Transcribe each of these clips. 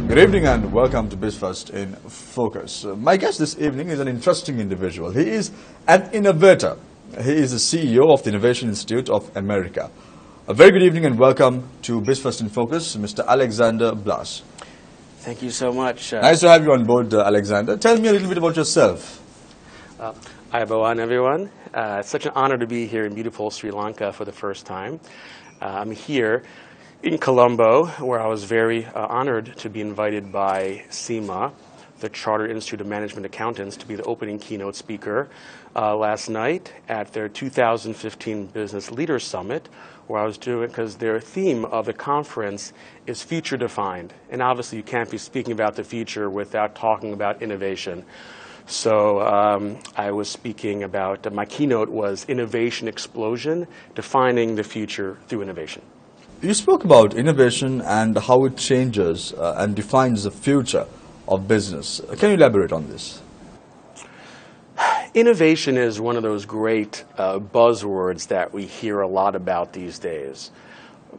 Good evening and welcome to BIZ in Focus. My guest this evening is an interesting individual. He is an innovator. He is the CEO of the Innovation Institute of America. A very good evening and welcome to BIZ in Focus, Mr. Alexander Blas. Thank you so much. Nice to have you on board, Alexander. Tell me a little bit about yourself. Ayubowan, everyone. It's such an honor to be here in beautiful Sri Lanka for the first time. I'm here in Colombo, where I was very honored to be invited by SEMA, the Chartered Institute of Management Accountants, to be the opening keynote speaker last night at their 2015 Business Leaders Summit, where I was doing, because their theme of the conference is future defined. And obviously you can't be speaking about the future without talking about innovation. So I was speaking about, my keynote was Innovation Explosion, defining the future through innovation. You spoke about innovation and how it changes and defines the future of business. Can you elaborate on this? Innovation is one of those great buzzwords that we hear a lot about these days.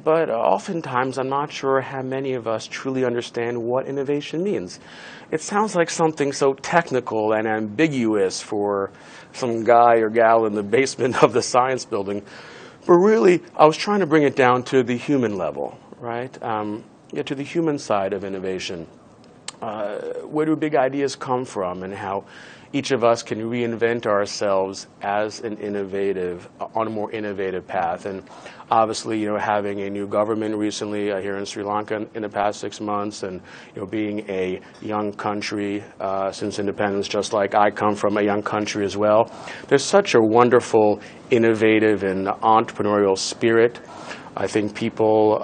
But oftentimes I'm not sure how many of us truly understand what innovation means. It sounds like something so technical and ambiguous for some guy or gal in the basement of the science building. But really, I was trying to bring it down to the human level, right? To the human side of innovation. Where do big ideas come from, and how each of us can reinvent ourselves as an innovative, on a more innovative path. And obviously, having a new government recently here in Sri Lanka in the past 6 months, and being a young country since independence, just like I come from a young country as well. There's such a wonderful, innovative, and entrepreneurial spirit. I think people,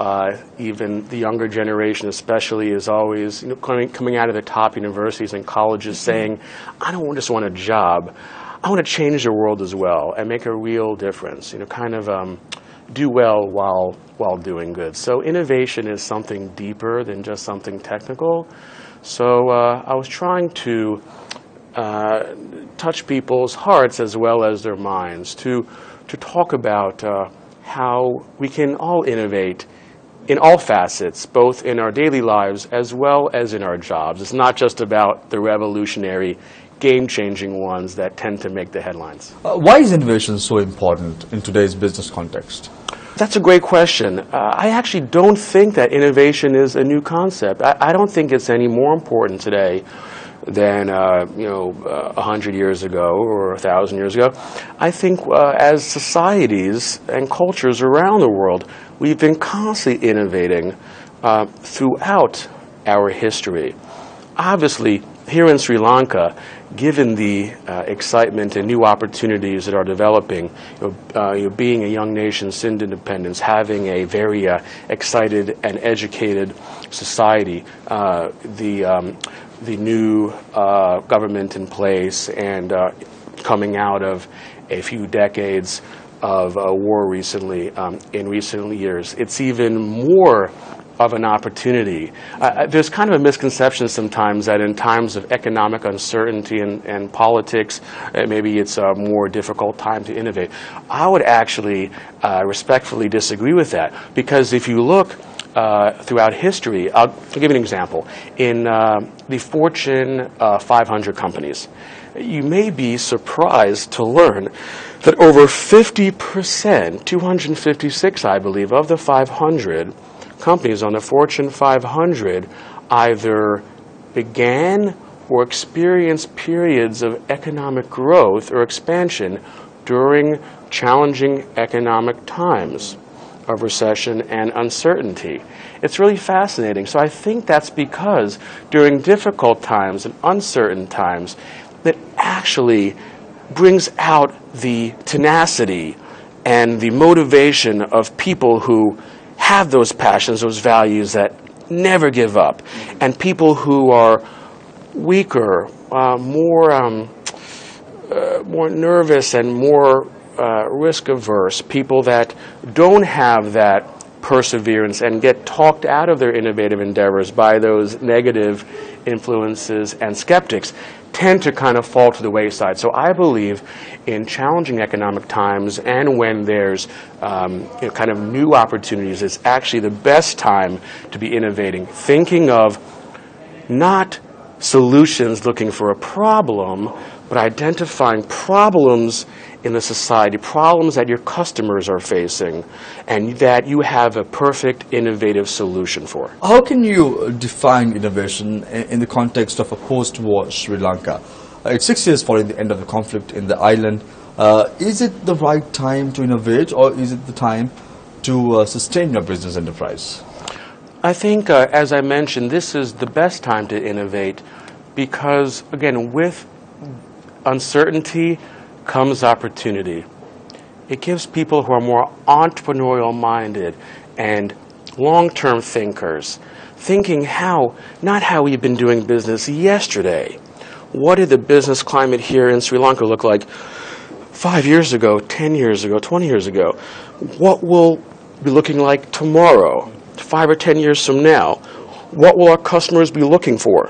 even the younger generation especially, is always coming out of the top universities and colleges saying, I don't just want a job, I want to change the world as well and make a real difference, do well while doing good. So innovation is something deeper than just something technical. So I was trying to touch people's hearts as well as their minds, to talk about how we can all innovate in all facets, both in our daily lives as well as in our jobs. It's not just about the revolutionary, game-changing ones that tend to make the headlines. Why is innovation so important in today's business context? That's a great question. I actually don't think that innovation is a new concept. I don't think it's any more important today than 100 years ago or 1,000 years ago. I think as societies and cultures around the world, we've been constantly innovating throughout our history. Obviously, here in Sri Lanka, given the excitement and new opportunities that are developing, being a young nation since independence, having a very excited and educated society, the new government in place, and coming out of a few decades of war recently, in recent years, it's even more of an opportunity. There's kind of a misconception sometimes that in times of economic uncertainty and politics, maybe it's a more difficult time to innovate. I would actually respectfully disagree with that, because if you look throughout history, I'll give you an example. In the Fortune 500 companies, you may be surprised to learn that over 50%, 256 I believe, of the 500 companies on the Fortune 500 either began or experienced periods of economic growth or expansion during challenging economic times of recession and uncertainty. It's really fascinating. So I think that's because during difficult times and uncertain times, that actually brings out the tenacity and the motivation of people who have those passions, those values that never give up, and people who are weaker, more nervous and more risk averse, people that don't have that perseverance and get talked out of their innovative endeavors by those negative influences and skeptics, tend to kind of fall to the wayside. So I believe in challenging economic times, and when there's kind of new opportunities, it's actually the best time to be innovating, thinking of not solutions looking for a problem, but identifying problems in the society, problems that your customers are facing, and that you have a perfect, innovative solution for. How can you define innovation in the context of a post-war Sri Lanka? It's 6 years following the end of the conflict in the island. Is it the right time to innovate, or is it the time to sustain your business enterprise? I think, as I mentioned, this is the best time to innovate because, again, with uncertainty comes opportunity. It gives people who are more entrepreneurial-minded and long-term thinkers, thinking not how we've been doing business yesterday. What did the business climate here in Sri Lanka look like 5 years ago, 10 years ago, 20 years ago? What will be looking like tomorrow, 5 or 10 years from now? What will our customers be looking for,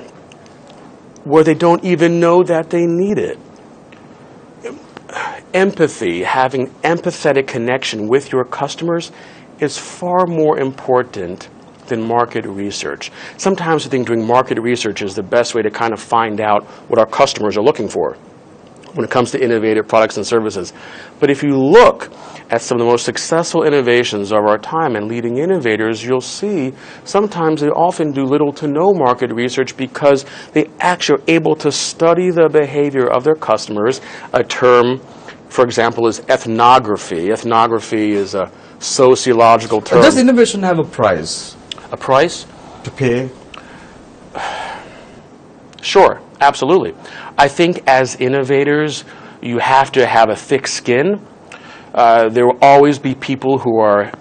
where they don't even know that they need it? Empathy, having empathetic connection with your customers is far more important than market research. Sometimes I think doing market research is the best way to kind of find out what our customers are looking for when it comes to innovative products and services. But if you look at some of the most successful innovations of our time and leading innovators, you'll see sometimes they often do little to no market research because they actually are able to study the behavior of their customers. A term, for example, is ethnography. Ethnography is a sociological term. Does innovation have a price? A price? To pay? Sure, absolutely. I think as innovators, you have to have a thick skin. There will always be people who are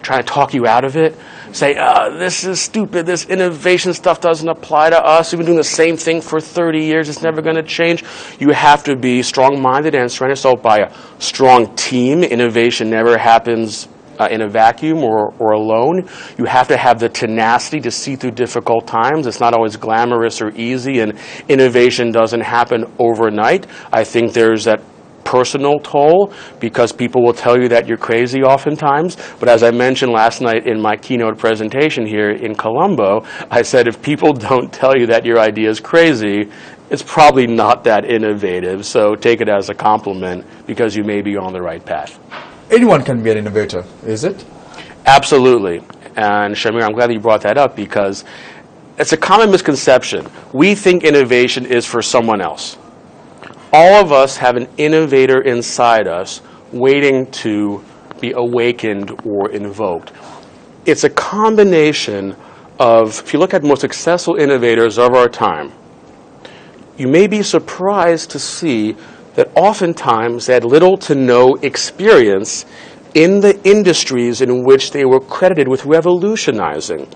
trying to talk you out of it, say, this is stupid, this innovation stuff doesn't apply to us, we've been doing the same thing for 30 years, it's never going to change. You have to be strong-minded and surround yourself by a strong team. Innovation never happens in a vacuum or alone. You have to have the tenacity to see through difficult times. It's not always glamorous or easy, and innovation doesn't happen overnight. I think there's that personal toll because people will tell you that you're crazy oftentimes. But as I mentioned last night in my keynote presentation here in Colombo, I said if people don't tell you that your idea is crazy, it's probably not that innovative. So take it as a compliment because you may be on the right path. Anyone can be an innovator, is it? Absolutely. And Shamir, I'm glad that you brought that up because it's a common misconception. We think innovation is for someone else. All of us have an innovator inside us waiting to be awakened or invoked. It's a combination of, if you look at the most successful innovators of our time, you may be surprised to see that oftentimes they had little to no experience in the industries in which they were credited with revolutionizing,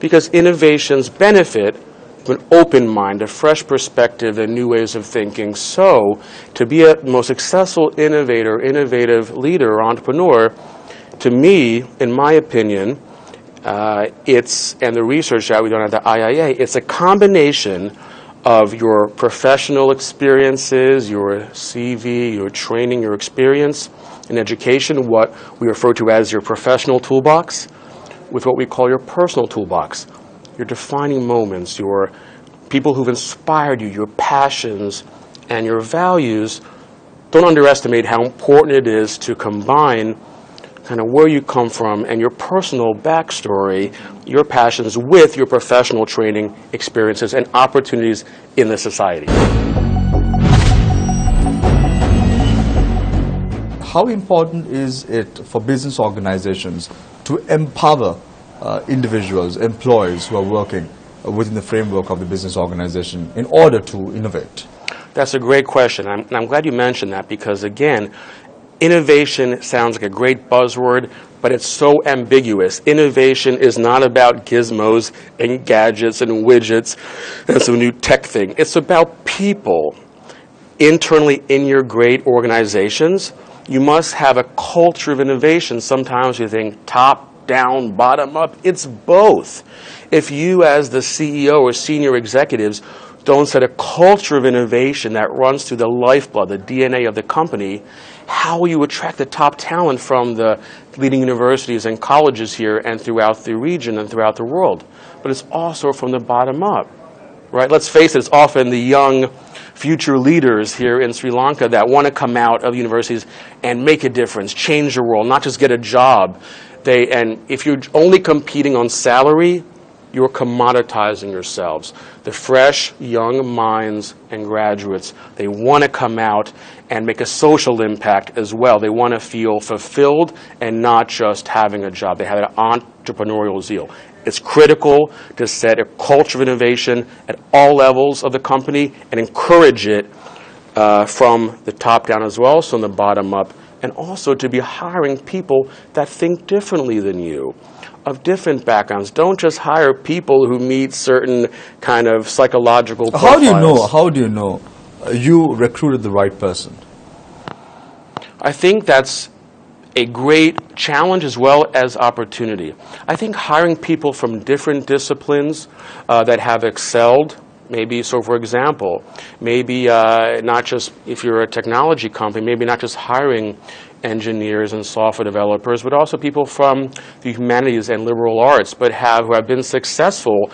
because innovations benefit from an open mind, a fresh perspective, and new ways of thinking. So to be a most successful innovator, innovative leader, or entrepreneur, to me, in my opinion, and the research that we've done at the IIA, it's a combination of your professional experiences, your CV, your training, your experience in education, what we refer to as your professional toolbox, with what we call your personal toolbox, your defining moments, your people who've inspired you, your passions, and your values. Don't underestimate how important it is to combine kind of where you come from and your personal backstory, your passions with your professional training, experiences, and opportunities in the society. How important is it for business organizations to empower individuals, employees who are working within the framework of the business organization in order to innovate? That's a great question. I'm glad you mentioned that because, again, innovation sounds like a great buzzword, but it's so ambiguous. Innovation is not about gizmos and gadgets and widgets and some new tech thing. It's about people internally in your great organizations. You must have a culture of innovation. Sometimes you think top down, bottom up. It's both. If you as the CEO or senior executives don't set a culture of innovation that runs through the lifeblood, the DNA of the company, how will you attract the top talent from the leading universities and colleges here and throughout the region and throughout the world? But it's also from the bottom up. right? Let's face it, it's often the young future leaders here in Sri Lanka that want to come out of universities and make a difference, change the world, not just get a job. And if you're only competing on salary, you're commoditizing yourselves. The fresh, young minds and graduates, they want to come out and make a social impact as well. They want to feel fulfilled and not just having a job. They have an entrepreneurial zeal. It's critical to set a culture of innovation at all levels of the company and encourage it from the top down as well, so from the bottom up, and also to be hiring people that think differently than you, of different backgrounds. Don't just hire people who meet certain kind of psychological profiles. How do you know you recruited the right person? I think that's a great challenge as well as opportunity. I think hiring people from different disciplines that have excelled, maybe, so for example, maybe not just if you're a technology company, maybe not just hiring engineers and software developers, but also people from the humanities and liberal arts, but who have been successful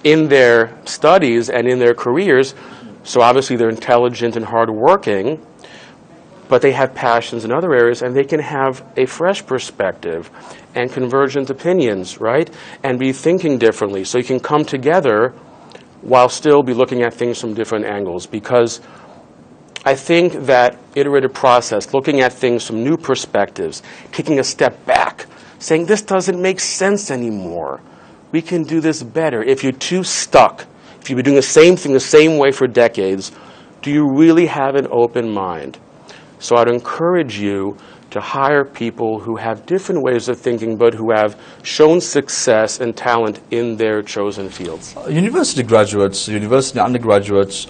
in their studies and in their careers. So obviously they're intelligent and hardworking, but they have passions in other areas, and they can have a fresh perspective and convergent opinions, right? And be thinking differently. So you can come together while still be looking at things from different angles. Because I think that iterative process, looking at things from new perspectives, taking a step back, saying this doesn't make sense anymore. We can do this better. If you're too stuck, if you've been doing the same thing the same way for decades, do you really have an open mind? So I'd encourage you to hire people who have different ways of thinking, but who have shown success and talent in their chosen fields. University graduates, university undergraduates,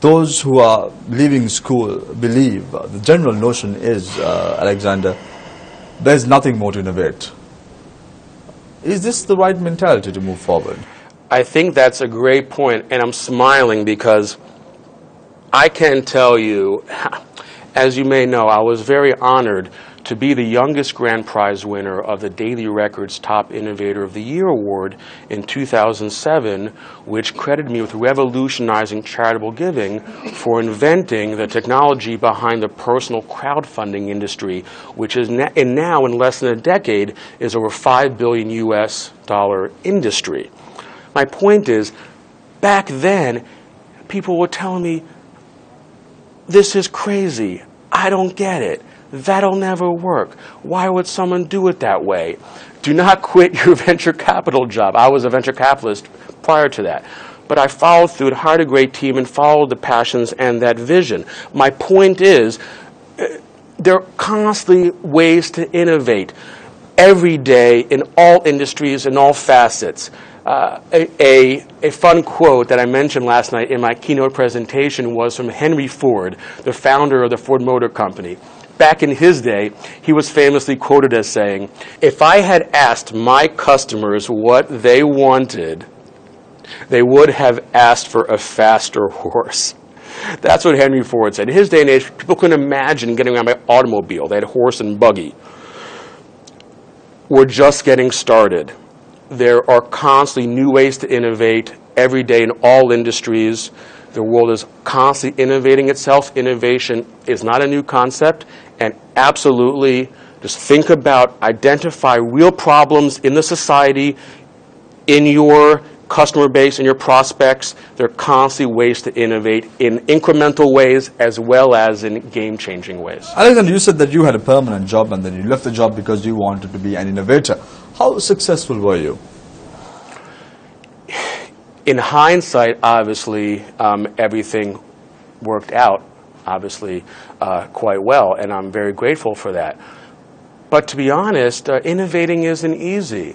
those who are leaving school believe, the general notion is, Alexander, there's nothing more to innovate. Is this the right mentality to move forward? I think that's a great point, and I'm smiling because I can tell you, as you may know, I was very honored to be the youngest grand prize winner of the Daily Record's Top Innovator of the Year Award in 2007, which credited me with revolutionizing charitable giving for inventing the technology behind the personal crowdfunding industry, which is now in less than a decade is over $5 billion US industry. My point is, back then, people were telling me, this is crazy. I don't get it. That'll never work. Why would someone do it that way? Do not quit your venture capital job. I was a venture capitalist prior to that. But I followed through it, hired a great team, and followed the passions and that vision. My point is, there are constantly ways to innovate every day in all industries, in all facets. A fun quote that I mentioned last night in my keynote presentation was from Henry Ford, the founder of the Ford Motor Company. Back in his day, he was famously quoted as saying, "If I had asked my customers what they wanted, they would have asked for a faster horse." That's what Henry Ford said. In his day and age, people couldn't imagine getting around by automobile. They had horse and buggy. We're just getting started. There are constantly new ways to innovate every day in all industries. The world is constantly innovating itself. Innovation is not a new concept. And absolutely, just think about, identify real problems in the society, in your customer base, in your prospects. There are constantly ways to innovate in incremental ways as well as in game-changing ways. Alexander, you said that you had a permanent job and then you left the job because you wanted to be an innovator. How successful were you? In hindsight, obviously, everything worked out, obviously, quite well, and I'm very grateful for that. But to be honest, innovating isn't easy.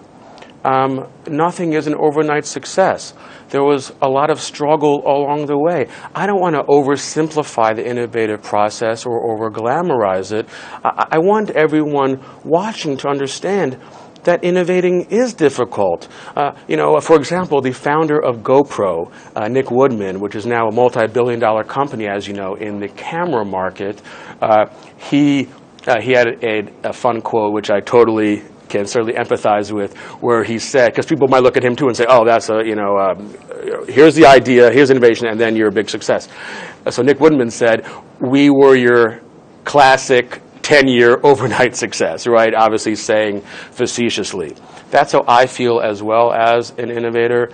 Nothing is an overnight success. There was a lot of struggle along the way. I don't want to oversimplify the innovative process or over-glamorize it. I want everyone watching to understand that innovating is difficult. For example, the founder of GoPro, Nick Woodman, which is now a multi-billion-dollar company, as you know, in the camera market, he had a fun quote, which I totally can certainly empathize with, where he said, because people might look at him too and say, oh, that's a, here's the idea, here's innovation, and then you're a big success. So Nick Woodman said, we were your classic 10-year overnight success, right? Obviously saying facetiously. That's how I feel as well as an innovator.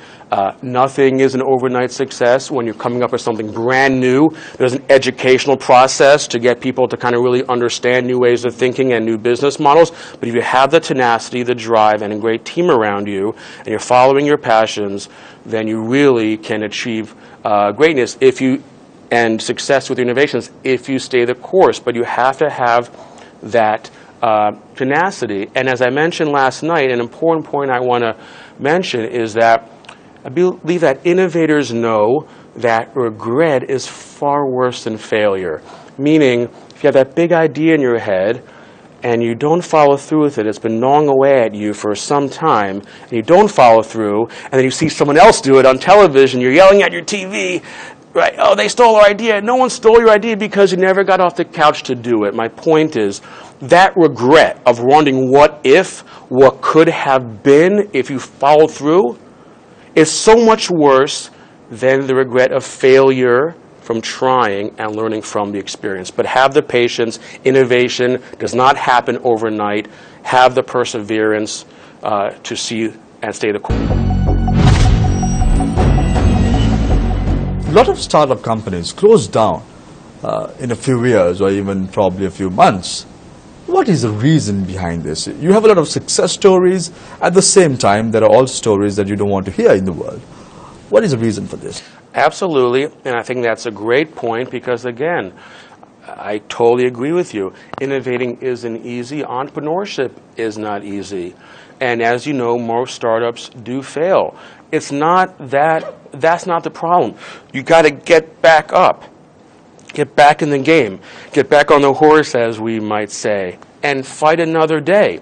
Nothing is an overnight success. When you're coming up with something brand new, there's an educational process to get people to kind of really understand new ways of thinking and new business models. But if you have the tenacity, the drive, and a great team around you, and you're following your passions, then you really can achieve greatness and success with your innovations if you stay the course. But you have to have that tenacity. And as I mentioned last night, an important point I want to mention is that I believe that innovators know that regret is far worse than failure. Meaning, if you have that big idea in your head and you don't follow through with it, it's been gnawing away at you for some time, and you don't follow through, and then you see someone else do it on television, you're yelling at your TV, right? Oh, they stole our idea. No one stole your idea because you never got off the couch to do it. My point is that regret of wondering what could have been if you followed through is so much worse than the regret of failure from trying and learning from the experience. But have the patience. Innovation does not happen overnight. Have the perseverance to see and stay the course. A lot of startup companies close down in a few years or even probably a few months. What is the reason behind this? You have a lot of success stories. At the same time, there are all stories that you don't want to hear in the world. What is the reason for this? Absolutely, and I think that's a great point because, again, I totally agree with you. Innovating isn't easy. Entrepreneurship is not easy. And as you know, most startups do fail. It's not that's not the problem. You got to get back up. Get back in the game. Get back on the horse, as we might say, and fight another day.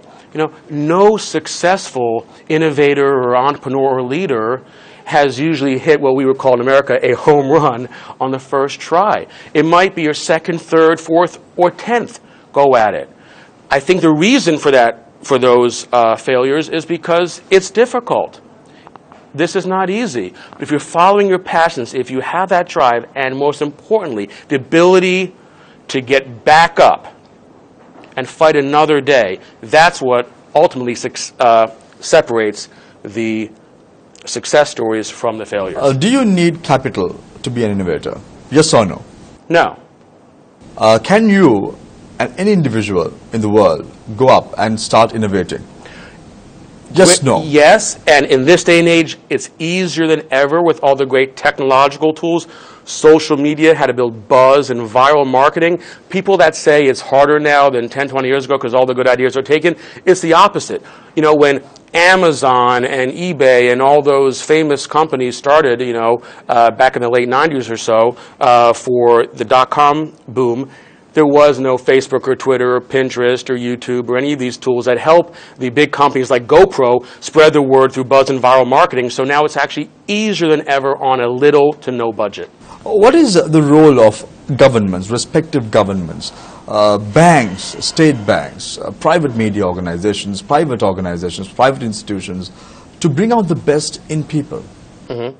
No successful innovator or entrepreneur or leader has usually hit what we would call in America a home run on the first try. It might be your second, third, fourth, or 10th go at it. I think the reason for those failures is because it's difficult. This is not easy. But if you're following your passions, if you have that drive, and most importantly, the ability to get back up and fight another day, that's what ultimately separates the success stories from the failures. Do you need capital to be an innovator? Yes or no? No. Can you and any individual in the world go up and start innovating? Just no. Yes, and in this day and age, it's easier than ever with all the great technological tools. Social media, how to build buzz and viral marketing. People that say it's harder now than 10, 20 years ago because all the good ideas are taken, it's the opposite. When Amazon and eBay and all those famous companies started, back in the late 90s or so, for the dot-com boom, there was no Facebook or Twitter or Pinterest or YouTube or any of these tools that help the big companies like GoPro spread the word through buzz and viral marketing. So now it's actually easier than ever on a little to no budget. What is the role of governments, respective governments, banks, state banks, private media organizations, private institutions, to bring out the best in people? Mm-hmm.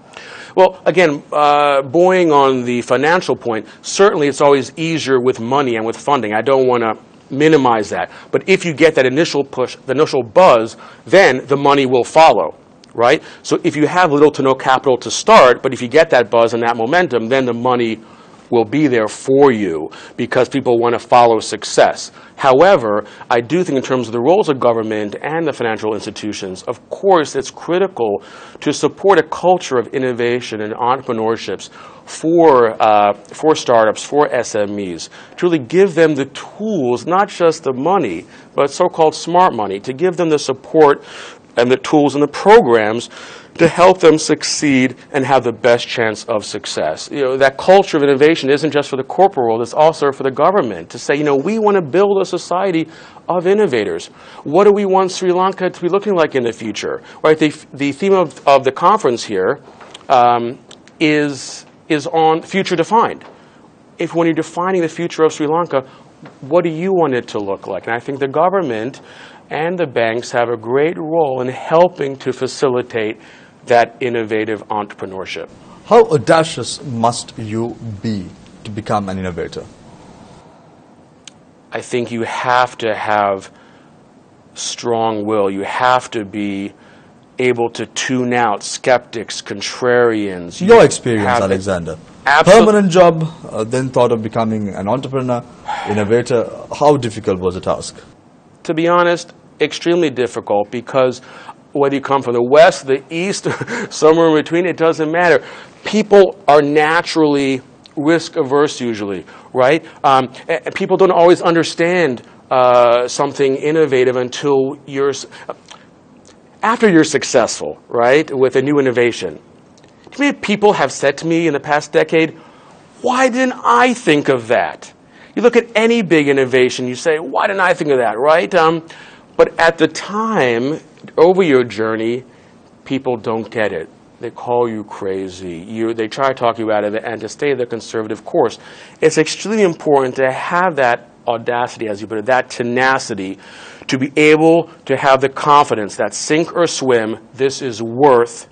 Well, again, buoying on the financial point, certainly it's always easier with money and with funding. I don't want to minimize that. But if you get that initial push, the initial buzz, then the money will follow, right? So if you have little to no capital to start, but if you get that buzz and that momentum, then the money will be there for you because people want to follow success. However, I do think in terms of the roles of government and the financial institutions, of course, it's critical to support a culture of innovation and entrepreneurships for startups, for SMEs, to really give them the tools, not just the money, but so-called smart money, to give them the support and the tools and the programs to help them succeed and have the best chance of success. That culture of innovation isn't just for the corporate world, it's also for the government to say, we want to build a society of innovators. What do we want Sri Lanka to be looking like in the future? Right? The theme of the conference here is on future defined. When you're defining the future of Sri Lanka, what do you want it to look like? And I think the government and the banks have a great role in helping to facilitate that innovative entrepreneurship. How audacious must you be to become an innovator? I think you have to have strong will. You have to be able to tune out skeptics, contrarians. Your experience, Alexander. Permanent job, then thought of becoming an entrepreneur, innovator. How difficult was the task? To be honest, extremely difficult, because whether you come from the West, the East, somewhere in between, it doesn't matter. People are naturally risk averse usually, right? People don't always understand something innovative until after you're successful, right, with a new innovation. How many people have said to me in the past decade, why didn't I think of that? You look at any big innovation, you say, why didn't I think of that, right? But at the time, over your journey, people don't get it. They call you crazy. They try to talk you out of it, and to stay the conservative course. It's extremely important to have that audacity, as you put it, that tenacity, to be able to have the confidence that sink or swim, this is worth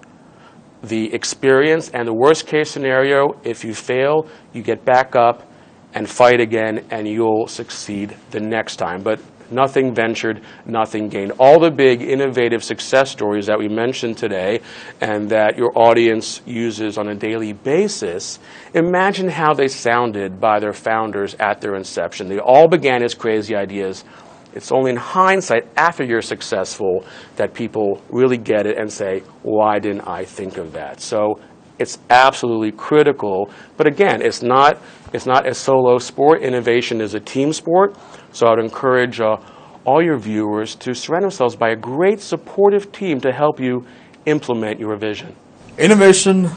the experience. And the worst case scenario, if you fail, you get back up and fight again, and you'll succeed the next time. But nothing ventured, nothing gained. All the big innovative success stories that we mentioned today and that your audience uses on a daily basis, imagine how they sounded by their founders at their inception. They all began as crazy ideas. It's only in hindsight, after you're successful, that people really get it and say, why didn't I think of that? So it's absolutely critical. But again, it's not a solo sport. Innovation is a team sport. So I would encourage all your viewers to surround themselves by a great supportive team to help you implement your vision. Innovation,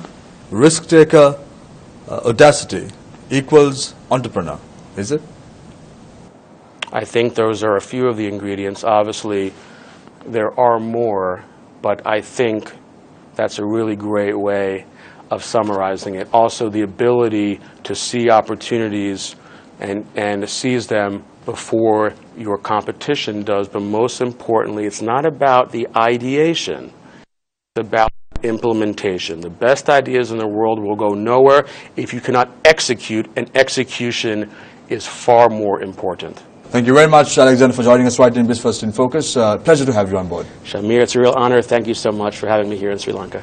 risk taker, audacity equals entrepreneur, is it? I think those are a few of the ingredients. Obviously, there are more, but I think that's a really great way of summarizing it. Also, the ability to see opportunities and seize them before your competition does. But most importantly, it's not about the ideation. It's about implementation. The best ideas in the world will go nowhere if you cannot execute, and execution is far more important. Thank you very much, Alexander, for joining us right in BIZ First in Focus. Pleasure to have you on board. Shamir, it's a real honor. Thank you so much for having me here in Sri Lanka.